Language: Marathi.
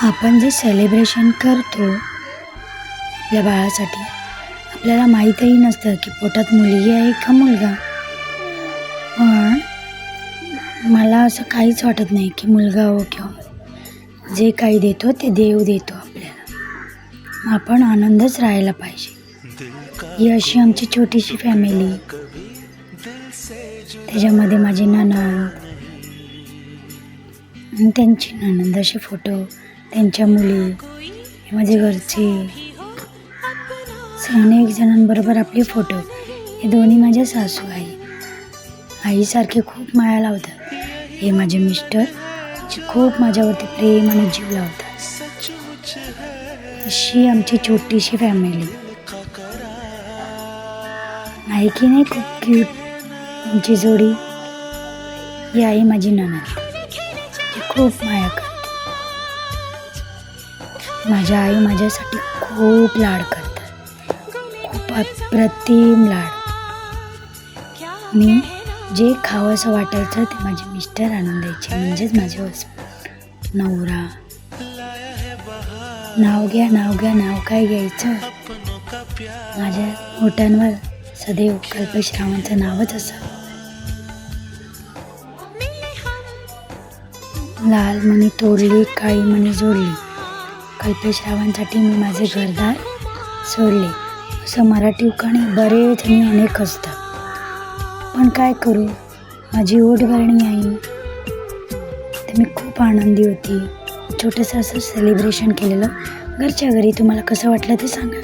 आपण जे सेलिब्रेशन करतो आपल्या बाळासाठी, आपल्याला माहीतही नसतं की पोटात मुलगी आहे का मुलगा. पण मला असं काहीच वाटत नाही की मुलगा हो किंवा जे काही देतो ते देव देतो आपल्याला. आपण आनंदच राहायला पाहिजे. ही अशी आमची छोटीशी फॅमिली, त्याच्यामध्ये माझी नणंद आणि त्यांची नणंद, असे फोटो, त्यांच्या मुली, हे माझे घरचे, अनेक जणांबरोबर आपले फोटो. हे दोन्ही माझ्या सासू आई, आईसारखे खूप माया लावतात. हे माझे मिस्टर, जे खूप माझ्यावरती प्रेम आणि जीव लावतात. अशी आमची छोटीशी फॅमिली आहे की नाही. खूप क्यूट आमची जोडी. ही आई माझी नणंद, जी खूप माया करते. माझ्या आई माझ्यासाठी खूप लाड करतात, खूप अप्रतिम लाड. मी जे खावंसं वाटायचं ते माझे मिस्टर आणून द्यायचे, म्हणजेच माझे हसबंड, नवरा. नाव घ्या, नाव घ्या, नाव काय घ्यायचं. माझ्या ओठांवर सदैव कल्पश्रावांचं नावच असं. लाल मणी तोडली, काळी मणी जोडली, कल्पश्रावांसाठी मी माझे घरदार सोडले. असं मराठी उखाणे बरेच आणि अनेक असतात. पण काय करू, माझी ओढभरणी आई. तर मी खूप आनंदी होती. छोटंसं असं सेलिब्रेशन केलेलं घरच्या घरी. तुम्हाला कसं वाटलं ते सांगा.